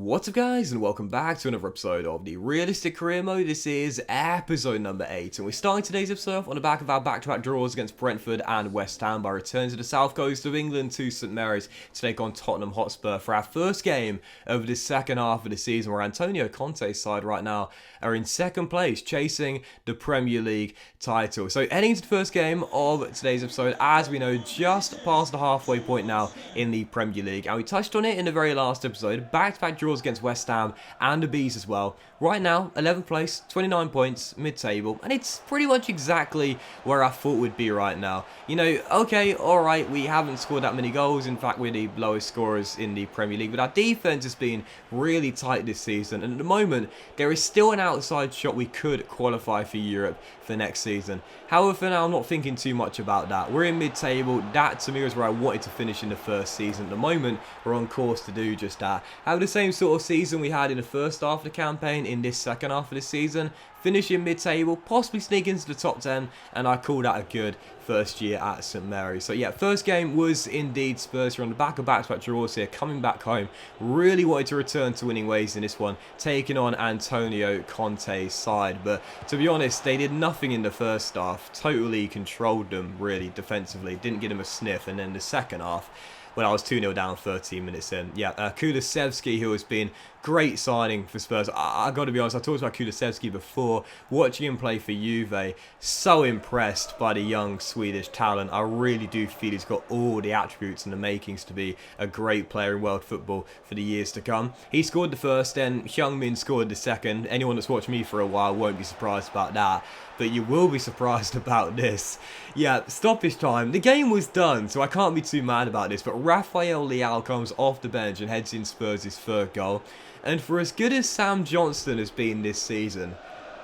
What's up guys, and welcome back to another episode of the Realistic Career Mode. This is episode number 8, and we're starting today's episode off on the back of our back-to-back draws against Brentford and West Ham by returning to the south coast of England to St Mary's to take on Tottenham Hotspur for our first game of the second half of the season, where Antonio Conte's side right now are in second place, chasing the Premier League title. So heading into the first game of today's episode, as we know, just past the halfway point now in the Premier League, and we touched on it in the very last episode, back-to-back draws against West Ham and the Bees as well. Right now, 11th place, 29 points, mid-table, and it's pretty much exactly where I thought we'd be right now. You know, okay, alright, we haven't scored that many goals. In fact, we're the lowest scorers in the Premier League, but our defence has been really tight this season, and at the moment, there is still an outside shot we could qualify for Europe for next season. However, for now, I'm not thinking too much about that. We're in mid-table. That, to me, was where I wanted to finish in the first season. At the moment, we're on course to do just that. Have the same sort of season we had in the first half of the campaign in this second half of the season, finishing mid-table, possibly sneak into the top 10, and I call that a good first year at St Mary's. So yeah, first game was indeed Spurs. You're on the back of back-to-back draws here, coming back home. Really wanted to return to winning ways in this one, taking on Antonio Conte's side, but to be honest, they did nothing in the first half, totally controlled them really defensively, didn't give them a sniff, and then the second half, when I was 2-0 down 13 minutes in. Yeah, Kulusevski, who has been great signing for Spurs. I got to be honest, I talked about Kulusevski before. Watching him play for Juve, so impressed by the young Swedish talent. I really do feel he's got all the attributes and the makings to be a great player in world football for the years to come. He scored the first, then Heung-min scored the second. Anyone that's watched me for a while won't be surprised about that, but you will be surprised about this. Yeah, stoppage time. The game was done, so I can't be too mad about this, but Rafael Leao comes off the bench and heads in Spurs' third goal. And for as good as Sam Johnston has been this season,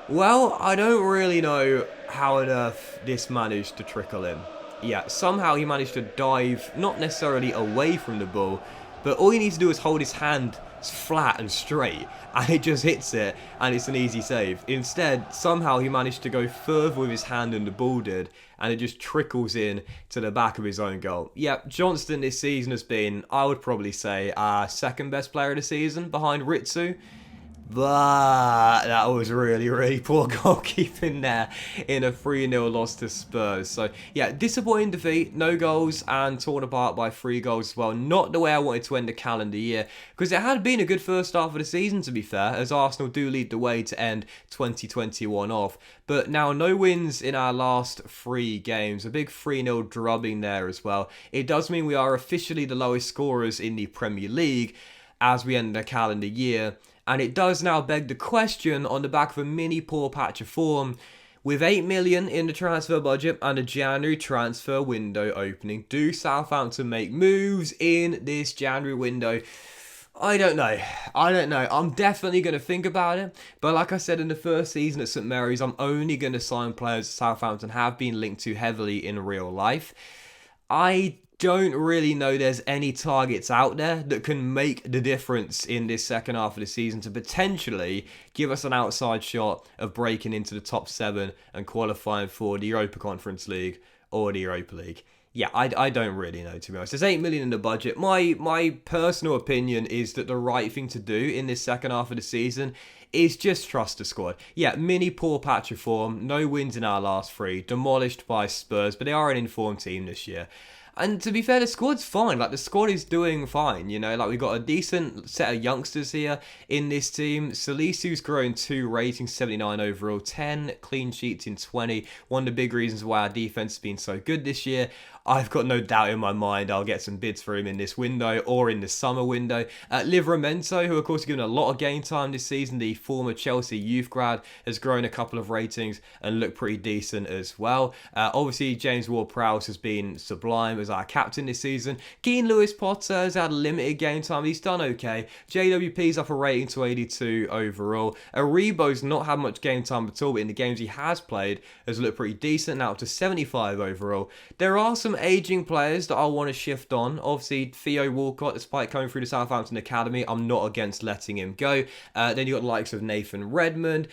well, I don't really know how on earth this managed to trickle in. Yeah, somehow he managed to dive, not necessarily away from the ball, but all he needs to do is hold his hand flat and straight, and it just hits it, and it's an easy save. Instead, somehow he managed to go further with his hand than the ball did, and it just trickles in to the back of his own goal. Yeah, Johnston this season has been, I would probably say, our second best player of the season, behind Ritsu. But that was really poor goalkeeping there in a 3-0 loss to Spurs. So yeah, disappointing defeat, no goals, and torn apart by 3 goals as well. Not the way I wanted to end the calendar year, because it had been a good first half of the season, to be fair, as Arsenal do lead the way to end 2021 off. But now no wins in our last 3 games, a big 3-0 drubbing there as well. It does mean we are officially the lowest scorers in the Premier League as we end the calendar year. And it does now beg the question, on the back of a mini poor patch of form, with 8 million in the transfer budget and a January transfer window opening, do Southampton make moves in this January window? I don't know. I'm definitely going to think about it. But like I said in the first season at St Mary's, I'm only going to sign players Southampton have been linked to heavily in real life. I don't really know there's any targets out there that can make the difference in this second half of the season to potentially give us an outside shot of breaking into the top 7 and qualifying for the Europa Conference League or the Europa League. Yeah, I don't really know, to be honest. There's 8 million in the budget. My personal opinion is that the right thing to do in this second half of the season is just trust the squad. Yeah, mini poor patch of form, no wins in our last 3, demolished by Spurs, but they are an informed team this year. And to be fair, the squad's fine. Like, the squad is doing fine, you know. Like, we've got a decent set of youngsters here in this team. Salisu's grown 2 ratings, 79 overall, 10 clean sheets in 20. One of the big reasons why our defense has been so good this year. I've got no doubt in my mind I'll get some bids for him in this window or in the summer window. Livramento, who of course has given a lot of game time this season, the former Chelsea youth grad, has grown a couple of ratings and looked pretty decent as well. Obviously, James Ward-Prowse has been sublime as our captain this season. Keane Lewis-Potter has had limited game time. He's done okay. JWP's up a rating to 82 overall. Aribo's not had much game time at all, but in the games he has played has looked pretty decent, now up to 75 overall. There are some some aging players that I want to shift on. Obviously, Theo Walcott, despite coming through the Southampton Academy, I'm not against letting him go. Then you got the likes of Nathan Redmond,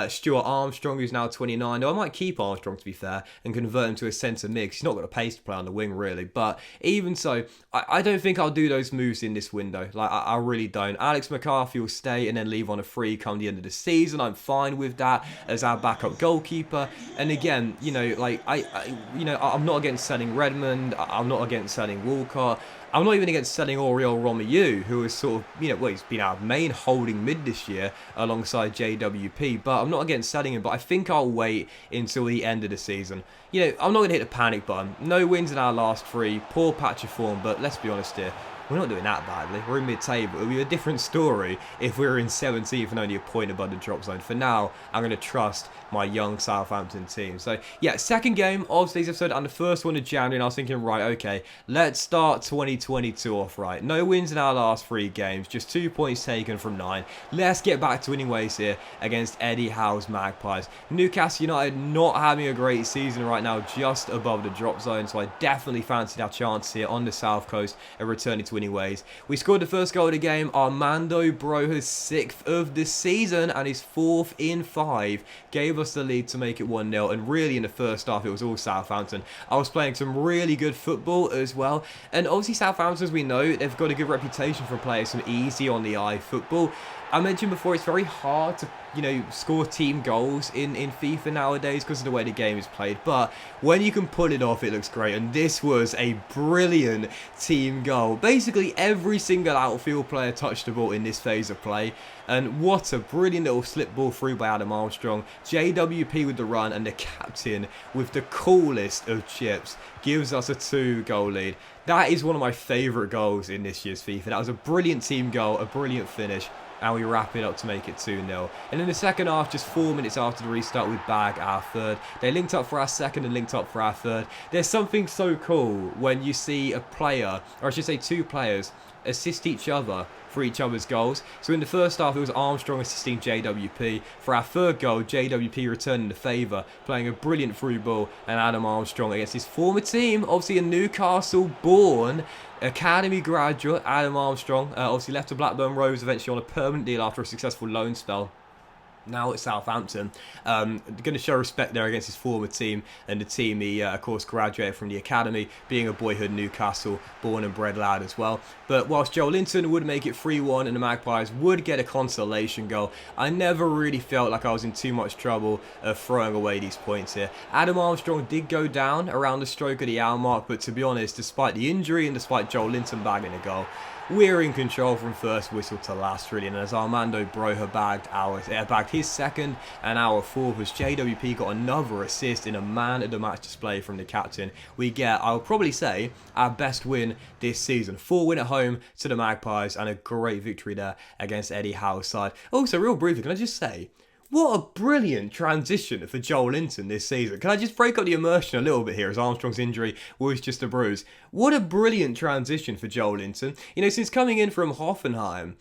Stuart Armstrong, who's now 29. Now, I might keep Armstrong, to be fair, and convert him to a centre mid. He's not got a pace to play on the wing, really. But even so, I don't think I'll do those moves in this window. Like, I really don't. Alex McCarthy will stay and then leave on a free come the end of the season. I'm fine with that as our backup goalkeeper. And again, you know, like, I'm not against selling Redmond. I'm not against selling Walcott. I'm not even against selling Oriol Romeu, who is sort of, you know, well, he's been our main holding mid this year alongside JWP, but I'm not against selling him, but I think I'll wait until the end of the season. You know, I'm not going to hit the panic button. No wins in our last 3, poor patch of form, but let's be honest here. We're not doing that badly. We're in mid-table. It would be a different story if we were in 17th and only a point above the drop zone. For now, I'm going to trust my young Southampton team. So, yeah, second game of today's episode and the first one of January. And I was thinking, right, okay, let's start 2022 off right. No wins in our last 3 games. Just 2 points taken from 9. Let's get back to winning ways here against Eddie Howe's Magpies. Newcastle United not having a great season right now, just above the drop zone. So I definitely fancied our chance here on the South Coast of returning to winning ways. We scored the first goal of the game. Armando Broja's 6th of the season and his 4th in 5 gave us the lead to make it 1-0. And really in the first half it was all Southampton. I was playing some really good football as well. And obviously Southampton, as we know, they've got a good reputation for playing some easy on the eye football. I mentioned before, it's very hard to, you know, score team goals in FIFA nowadays because of the way the game is played. But when you can pull it off, it looks great. And this was a brilliant team goal. Basically, every single outfield player touched the ball in this phase of play. And what a brilliant little slip ball through by Adam Armstrong. JWP with the run, and the captain with the coolest of chips gives us a 2-goal lead. That is one of my favourite goals in this year's FIFA. That was a brilliant team goal, a brilliant finish. And we wrap it up to make it 2-0. And in the second half, just 4 minutes after the restart, we bag our third. They linked up for our second and linked up for our third. There's something so cool when you see a player, or I should say 2 players, assist each other for each other's goals. So in the first half, it was Armstrong assisting JWP. For our third goal, JWP returning the favour, playing a brilliant through ball, and Adam Armstrong against his former team, obviously a Newcastle-born academy graduate, Adam Armstrong. Obviously left to Blackburn Rovers eventually on a permanent deal after a successful loan spell. Now at Southampton, going to show respect there against his former team and the team he, of course, graduated from the academy, being a boyhood Newcastle born and bred lad as well. But whilst Joe Linton would make it 3-1 and the Magpies would get a consolation goal, I never really felt like I was in too much trouble of throwing away these points here. Adam Armstrong did go down around the stroke of the hour mark, but to be honest, despite the injury and despite Joe Linton bagging a goal, we're in control from first whistle to last, really. And as Armando Broja bagged his second and our fourth, as JWP got another assist in a man-of-the-match display from the captain, we get, I'll probably say, our best win this season. 4-win at home to the Magpies and a great victory there against Eddie Howe's side. Also, real briefly, can I just say, what a brilliant transition for Joel Linton this season. Can I just break up the immersion a little bit here, as Armstrong's injury was just a bruise? What a brilliant transition for Joel Linton. You know, since coming in from Hoffenheim,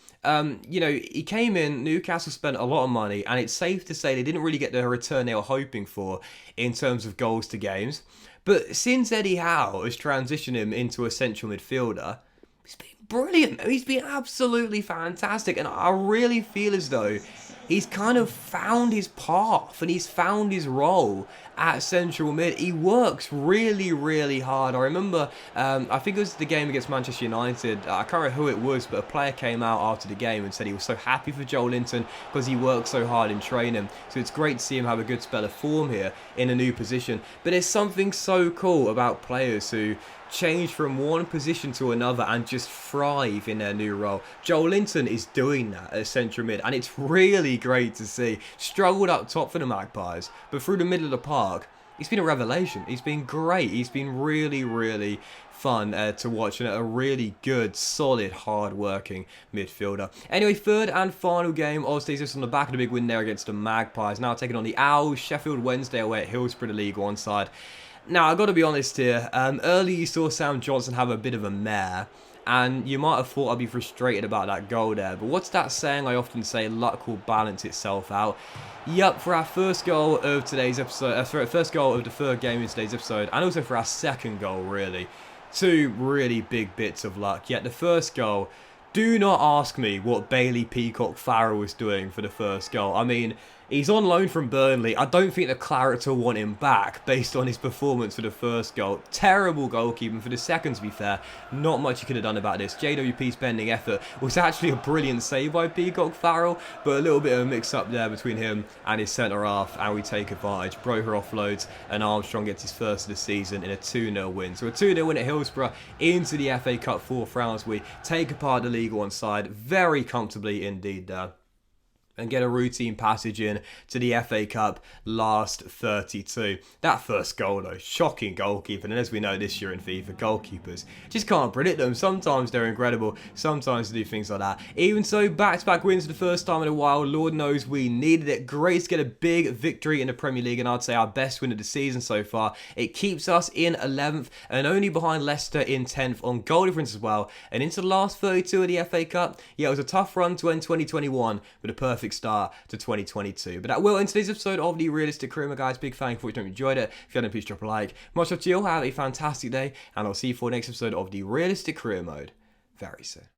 you know, he came in, Newcastle spent a lot of money, and it's safe to say they didn't really get the return they were hoping for in terms of goals to games. But since Eddie Howe has transitioned him into a central midfielder, he's been brilliant. He's been absolutely fantastic, and I really feel as though he's kind of found his path and he's found his role at central mid. He works really, really hard. I remember, I think it was the game against Manchester United. I can't remember who it was, but a player came out after the game and said he was so happy for Joel Linton because he worked so hard in training. So it's great to see him have a good spell of form here in a new position. But there's something so cool about players who change from one position to another and just thrive in their new role. Joel Linton is doing that at central mid, and it's really great to see. Struggled up top for the Magpies, but through the middle of the park, he's been a revelation. He's been great. He's been really, really fun to watch, and a really good, solid, hard-working midfielder. Anyway, third and final game, obviously just on the back of the big win there against the Magpies. Now taking on the Owls, Sheffield Wednesday away at Hillsborough, the League One side. Now, I've got to be honest here, early you saw Sam Johnson have a bit of a mare, And you might have thought I'd be frustrated about that goal there, but what's that saying I often say, luck will balance itself out. Yep, for our first goal of today's episode, for our first goal of the third game in today's episode, and also for our second goal, really. Two really big bits of luck. Yet the first goal, do not ask me what Bailey Peacock Farrell was doing for the first goal. I mean, he's on loan from Burnley. I don't think the Claret will want him back based on his performance for the first goal. Terrible goalkeeping for the second, to be fair. Not much he could have done about this. JWP's bending effort was actually a brilliant save by Peacock Farrell, but a little bit of a mix-up there between him and his centre-half, and we take advantage. Broher offloads, and Armstrong gets his first of the season in a 2-0 win. So a 2-0 win at Hillsborough into the FA Cup fourth rounds. We take apart the League One side very comfortably indeed there, and get a routine passage in to the FA Cup last 32. That first goal though, shocking goalkeeping, and as we know this year in FIFA, goalkeepers just can't predict them. Sometimes they're incredible, sometimes they do things like that. Even so, back-to-back wins for the first time in a while. Lord knows we needed it. Great to get a big victory in the Premier League, and I'd say our best win of the season so far. It keeps us in 11th and only behind Leicester in 10th on goal difference as well. And into the last 32 of the FA Cup, yeah, it was a tough run to end 2021 with a perfect start to 2022. But that will end today's episode of the Realistic Career Mode, guys. Big thank you if you enjoyed it. If you hadn't, please drop a like. Much love to you all. Have a fantastic day, and I'll see you for the next episode of the Realistic Career Mode very soon.